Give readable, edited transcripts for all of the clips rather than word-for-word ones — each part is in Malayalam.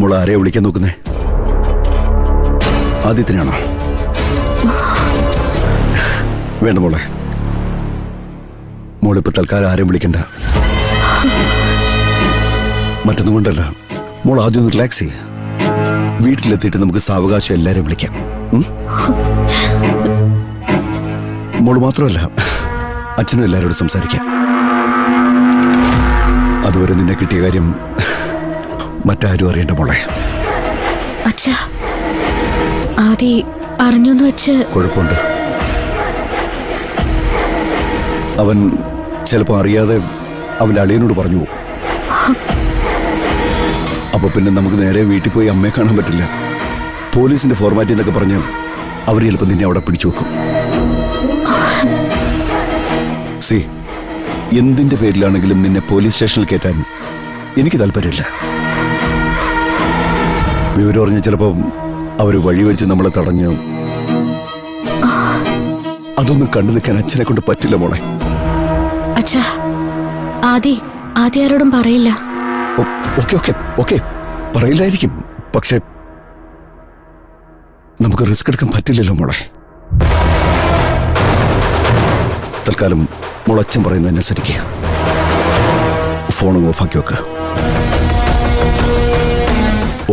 മോള് ആരെയാ വിളിക്കാൻ നോക്കുന്നേ? ആദ്യത്തിനാണോ? വേണ്ട മോളെ, മോളിപ്പോ തൽക്കാലം ആരെയും വിളിക്കണ്ട. മറ്റൊന്നും കൊണ്ടല്ല, മോൾ ആദ്യം ഒന്ന് റിലാക്സ് ചെയ്യ. വീട്ടിലെത്തിയിട്ട് നമുക്ക് സാവകാശം എല്ലാരെയും വിളിക്കാം. മോള് മാത്രമല്ല, അച്ഛനും എല്ലാവരോടും സംസാരിക്കാം. അതുവരെ നിന്നെ കിട്ടിയ കാര്യം മറ്റാരും അറിയണ്ട മോളെ. അച്ഛാ, ആദി അറിഞ്ഞൊന്നു വെച്ച് കുഴപ്പമുണ്ട്. അവൻ ചിലപ്പോ അറിയാതെ അവന്റെ അളിയനോട് പറഞ്ഞു പോകും. അപ്പൊ പിന്നെ നമുക്ക് നേരെ വീട്ടിൽ പോയി അമ്മയെ കാണാൻ പറ്റില്ല. പോലീസിന്റെ ഫോർമാറ്റ് എന്നൊക്കെ പറഞ്ഞ് അവർ ചിലപ്പോൾ നിന്നെ അവിടെ പിടിച്ചു വെക്കും. സി, എന്തിന്റെ പേരിലാണെങ്കിലും നിന്നെ പോലീസ് സ്റ്റേഷനിൽ കയറ്റാൻ എനിക്ക് താല്പര്യമില്ല. വിവരം അറിഞ്ഞ ചിലപ്പോൾ അവര് വഴിവെച്ച് നമ്മളെ തടഞ്ഞ്. അതൊന്നും കണ്ടു നിൽക്കാൻ അച്ഛനെ കൊണ്ട് പറ്റില്ല മോളെ. അച്ഛാ, ആദി ആരോടും പറയില്ല. ഓക്കെ പറയില്ലായിരിക്കും, പക്ഷെ നമുക്ക് റിസ്ക് എടുക്കാൻ പറ്റില്ലല്ലോ മോളെ. തൽക്കാലം മോൾ അച്ഛൻ പറയുന്നതനുസരിക്കുക. ഫോൺ ഓഫാക്കി വെക്ക.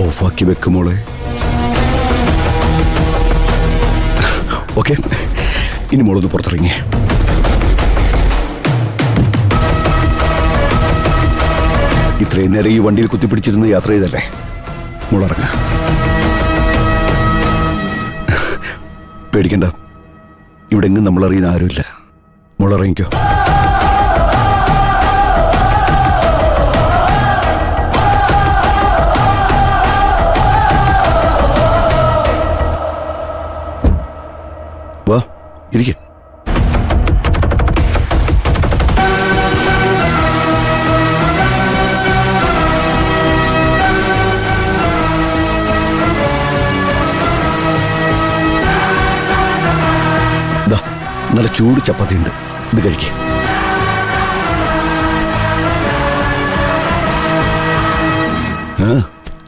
ഓഫാക്കി വെക്കും മോളെ. ഓക്കെ, ഇനി മോളൊന്ന് പുറത്തിറങ്ങിയേ. ഇത്രയും നേരം ഈ വണ്ടിയിൽ കുത്തിപ്പിടിച്ചിരുന്ന് യാത്ര ചെയ്തല്ലേ, മോളിറങ്ങ. പേടിക്കണ്ട, ഇവിടെ എങ്ങും നമ്മൾ അറിയുന്ന ആരുമില്ല. മോളിറങ്ങിക്കോ. വാ, ഇരിക്ക. നല്ല ചൂട് ചപ്പാത്തി ഉണ്ട്, ഇത് കഴിക്കേ.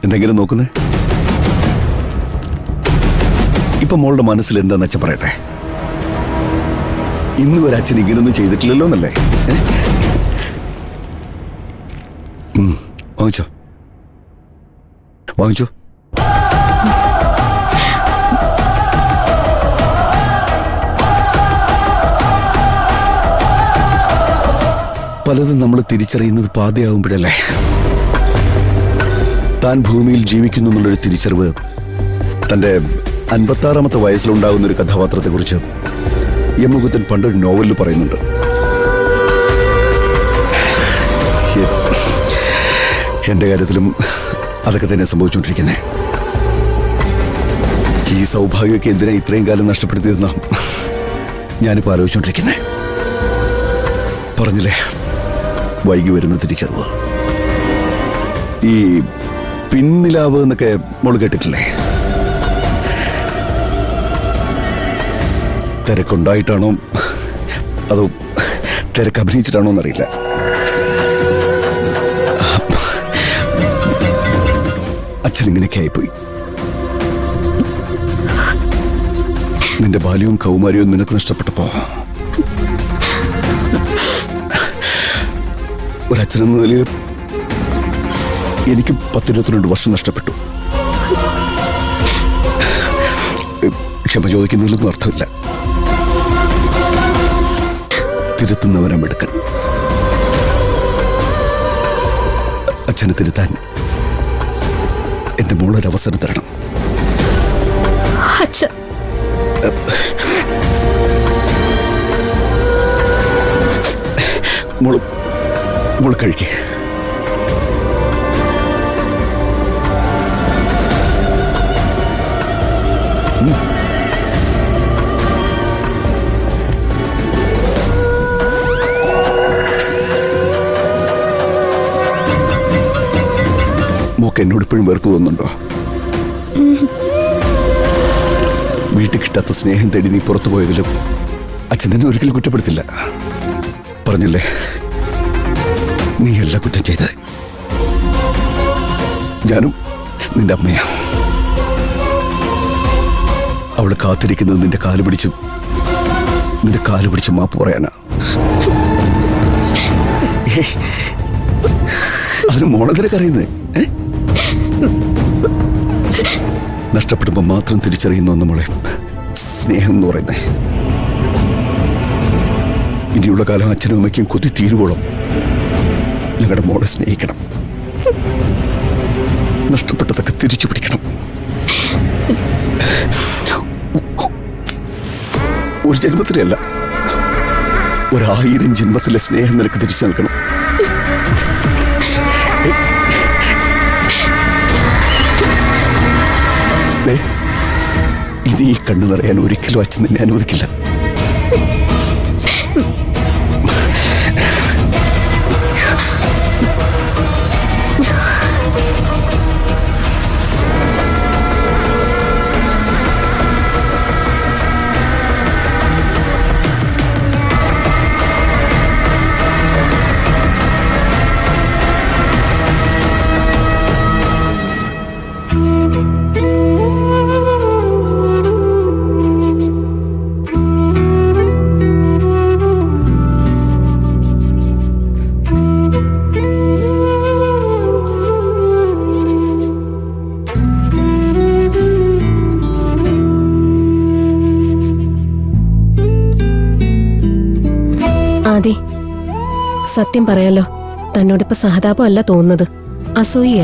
എന്തെങ്കിലും നോക്കുന്നേ? ഇപ്പൊ മോളുടെ മനസ്സിൽ എന്താന്ന് വെച്ചാ പറയട്ടെ. ഇന്ന് വരെ അച്ഛൻ ഇങ്ങനൊന്നും ചെയ്തിട്ടില്ലല്ലോ എന്നല്ലേ? വാങ്ങിച്ചോ വാങ്ങിച്ചോ. പലതും നമ്മൾ തിരിച്ചറിയുന്നത് പാതയാകുമ്പോഴല്ലേ. താൻ ഭൂമിയിൽ ജീവിക്കുന്നു എന്നുള്ളൊരു തിരിച്ചറിവ് തന്റെ 56ാമത്തെ വയസ്സിലുണ്ടാകുന്ന ഒരു കഥാപാത്രത്തെക്കുറിച്ച് യമുകുത്തൻ പണ്ടൊരു നോവലിൽ പറയുന്നുണ്ട്. എന്റെ കാര്യത്തിലും അതൊക്കെ തന്നെ സംഭവിച്ചുകൊണ്ടിരിക്കുന്നേ. ഈ സൗഭാഗ്യമൊക്കെ എന്തിനാ ഇത്രയും കാലം നഷ്ടപ്പെടുത്തിയെന്നാ ഞാനിപ്പോൾ ആലോചിച്ചുകൊണ്ടിരിക്കുന്നേ. പറഞ്ഞില്ലേ, വൈകി വരുന്ന തിരിച്ചറിവ്. ഈ പിന്നിലാവ് എന്നൊക്കെ മോള് കേട്ടിട്ടില്ലേ? തിരക്കുണ്ടായിട്ടാണോ അതോ തിരക്ക് അഭിനയിച്ചിട്ടാണോ എന്നറിയില്ല. അച്ഛൻ ഇങ്ങനെയൊക്കെ ആയിപ്പോയി. നിന്റെ ബാല്യവും കൗമാര്യവും നിനക്ക് നഷ്ടപ്പെട്ടപ്പോ ഒരച്ഛനെന്ന നിലയിൽ എനിക്കും 10-22 വർഷം നഷ്ടപ്പെട്ടു. ക്ഷമ ചോദിക്കുന്നതിലൊന്നും അർത്ഥമില്ല. തിരുത്തുന്നവനെ എടുക്കാൻ. അച്ഛനെ തിരുത്താൻ എന്റെ മോളൊരവസരം തരണം. മോള് കഴിക്കേ. മോക്ക് എന്നോട് ഇപ്പോഴും വെറുപ്പ് തോന്നുന്നുണ്ടോ? വീട്ടിൽ കിട്ടാത്ത സ്നേഹം തേടി നീ പുറത്തു പോയതിലും അച്ഛൻ തന്നെ ഒരിക്കലും കുറ്റപ്പെടുത്തില്ല. പറഞ്ഞില്ലേ, നീയല്ല കുറ്റം ചെയ്തത്, ഞാനും നിന്റെ അമ്മയാ. അവള് കാത്തിരിക്കുന്നത് നിന്റെ കാല് പിടിച്ച് മാപ്പ് പറയാനാ. അതിന് മോളതിനെ അറിയുന്നത് നഷ്ടപ്പെടുമ്പോ മാത്രം തിരിച്ചറിയുന്നു നമ്മളെ സ്നേഹം എന്ന് പറയുന്നേ. ഇനിയുള്ള കാലം അച്ഛനും അമ്മയ്ക്കും കൊതി തീരുവോളം ഞങ്ങളുടെ മോളെ സ്നേഹിക്കണം, നഷ്ടപ്പെട്ടതൊക്കെ തിരിച്ചു പിടിക്കണം. ഒരു ജന്മത്തിലല്ല, 1000 ജന്മത്തിലെ സ്നേഹം നിനക്ക് തിരിച്ചു നൽകണം. ഇനി ഈ കണ്ണു നിറയാൻ ഒരിക്കലും അച്ഛൻ നിന്നെ അനുവദിക്കില്ല. ആദി, സത്യം പറയാലോ, തന്നോടിപ്പോ സഹതാപം അല്ല തോന്നുന്നത്, അസൂയ.